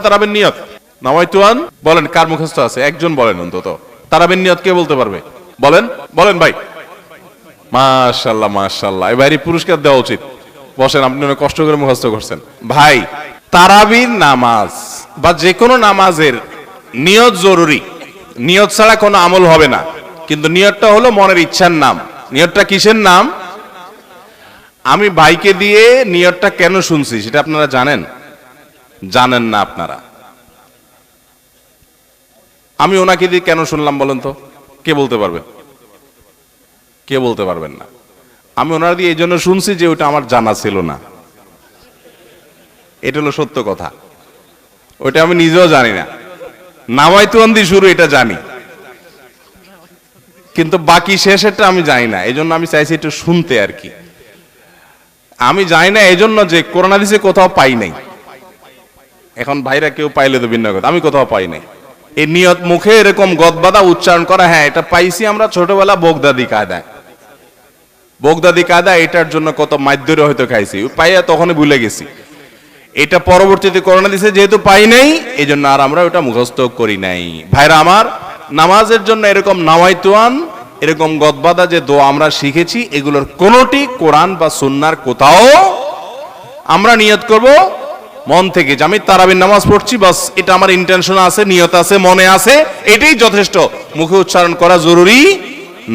তারাবির নিয়ত? নাওয়াইতুয়ান বলেন, কার মুখস্থ আছে? একজন বলেন অন্তত। তারাবির নিয়ত কে বলতে পারবে? বলেন বলেন ভাই। মাশাআল্লাহ মাশাআল্লাহ, এবারে পুরস্কার দেওয়া উচিত। বসেন, আপনি অনেক কষ্ট করে মুখস্থ করছেন ভাই। তারাবির নামাজ বা যে কোনো নামাজের নিয়ত জরুরি। নিয়ত ছাড়া কোনো আমল হবে না। কিন্তু নিয়তটা হলো মনের ইচ্ছার নাম। নিয়তটা কিসের নাম? আমি ভাইকে দিয়ে নিয়তটা কেন শুনছি সেটা আপনারা জানেন? জানেন না আপনারা। আমি ওনাকে দিয়ে কেন শুনলাম বলেন তো? কে বলতে পারবেন? কে বলতে পারবেন না? আমি ওনার দিয়ে এই জন্য শুনছি যে ওটা আমার জানা ছিল না। এটা হলো সত্য কথা। ওটা আমি নিজেও জানি না। নাওয়াইতুয়ান দিয়ে শুরু এটা জানি, কিন্তু বাকি শেষেরটা আমি জানি না। এই জন্য আমি চাইছি একটু শুনতে আর কি। আমি জানি না এই জন্য যে কোরআন হাদিসে কোথাও পাই নাই। এখন ভাইরা কেউ পাইলে তো ভিন্ন কথা, আমি কোথাও পাই নাই। এই নিয়ত মুখে এরকম গদবাদা উচ্চারণ করা, হ্যাঁ এটা পাইছি আমরা ছোটবেলা বগদাদি কায়দায়। বগদাদি কায়দা এটার জন্য কত মাধ্যরে হয়তো খাইছি, পাইয়া তখনই ভুলে গেছি। এটা পরবর্তীতে কোরআন হাদিসে যেহেতু পাই নাই, এই জন্য আর আমরা ওটা মুখস্থ করি নাই। ভাইরা আমার, নামাজের জন্য এরকম নাওয়াইতুয়ান, এরকম গদবাদা যে দোয়া আমরা শিখেছি, এগুলোর কোনোটি কোরআন বা সুন্নাহর কোথাও আমরা নিয়ত করব মন থেকে যে আমি তারাবির নামাজ পড়ছি, বাস এটা আমার ইন্টেনশন আছে, নিয়ত আছে, মনে আছে, এটাই যথেষ্ট। মুখে উচ্চারণ করা জরুরি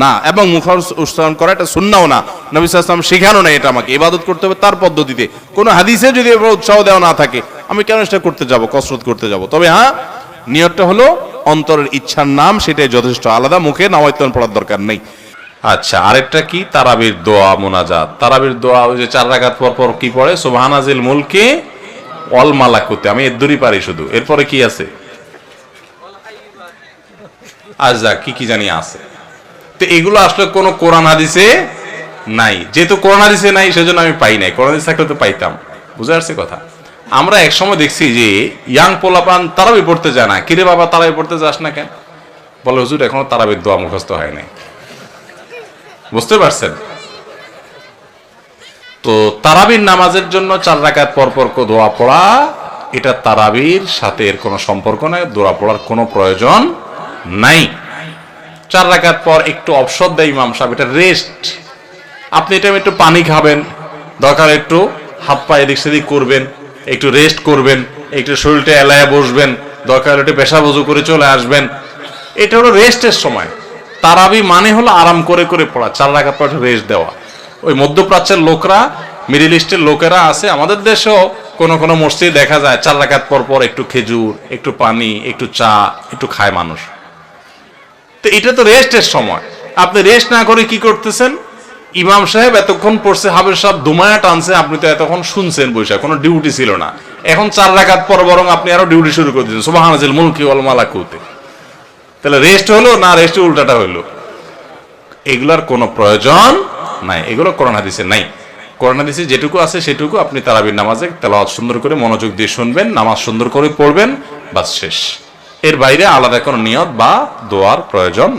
না, এবং মুখে উচ্চারণ করা এটা সুন্নাহও না। নবী সাল্লাল্লাহু আলাইহি ওয়াসাল্লাম শেখানো না এটা আমাকে। ইবাদত করতে হবে তার পদ্ধতিতে। কোনো হাদিসে যদি এবার উৎসাহ দেওয়া না থাকে, আমি কেন সেটা করতে যাব, কসরত করতে যাব? তবে হ্যাঁ, নিয়তটা হলো অন্তরের ইচ্ছার নাম, সেটাই যথেষ্ট। আলাদা মুখে নাওয়াইতুয়ান পড়ার দরকার নেই। আচ্ছা, আরেকটা কি? তারাবির দোয়া মুনাজাত। তারাবির দোয়া ওই যে 4 রাকাত পর পর কি পড়ে? সুবহানাজিল মুলকি ওয়াল মালাকুতি। আমি এর দূরই পারি শুধু। এরপরে কি আছে? আচ্ছা, কি জানি আছে। তো এগুলো আসলে কোনো কোরআন হাদিসে নাই। যেহেতু কোরআন হাদিসে নাই, সেজন্য আমি পাই নাই। কোরআন হাদিস থাকলে তো পাইতাম। বুঝে আসছে কথা? আমরা এক সময় দেখছি যে ইয়াং পোলাপান তারাবি পড়তে যায় না। কিরে বাবা, তারাবি পড়তে যাস না কেন? বলে হুজুর এখনো তারাবির দোয়া মুখস্থ হয় নাই। বুঝতে পারছেন? তো তারাবির নামাজের জন্য 4 রাকাত পর পর দোয়া পড়া, এটা তারাবির সাথে এর কোনো সম্পর্ক নাই। দোয়া পড়ার কোনো প্রয়োজন নাই। 4 রাকাত পর একটু অবসর দেয় ইমাম সাহেব, এটা রেস্ট। আপনি এটা একটু পানি খাবেন, দরকার একটু হাত পা এদিক সেদিক করবেন, একটু রেস্ট করবেন, একটু শরীরটা এলায়া বসবেন, দরকার একটু পেশাব ওযু করে চলে আসবেন। এটা হলো রেস্টের সময়। তারাবি মানে হলো আরাম করে করে পড়া, 4 রাকাত পর রেস্ট দেওয়া। ওই মধ্যপ্রাচ্যের লোকরা, মিডল ইস্টের লোকেরা আছে, আমাদের দেশেও কোনো কোনো মসজিদে দেখা যায় 4 রাকাত পর পর একটু খেজুর, একটু পানি, একটু চা, একটু খায় মানুষ। তো এটা তো রেস্টের সময়। আপনি রেস্ট না করে কি করতেছেন? ইমাম সাহেব এতক্ষণ পড়ছে, হাফেজ সাহেব দুমায়া টানছে, আপনি তো এতক্ষণ শুনছেন বৈশা, কোনো ডিউটি ছিল না। এখন 4 রাকাত পর বরং আপনি আরো ডিউটি শুরু করে দিয়েছেন, সুবহানাজিল মুলকি ওয়াল মালাকুতি। তাহলে রেস্ট হলো না, রেস্টের উল্টাটা হইলো। এগুলার কোনো প্রয়োজন নাই, এগুলো কোরআন হাদিসে নাই। কোরআন হাদিসে যেটুকু আছে সেটুকু আপনি তারাবির নামাজে তেলাওয়াত সুন্দর করে মনোযোগ দিয়ে শুনবেন, নামাজ সুন্দর করে পড়বেন, বাস শেষ। এর বাইরে আলাদা কোনো নিয়ত বা দোয়ার প্রয়োজন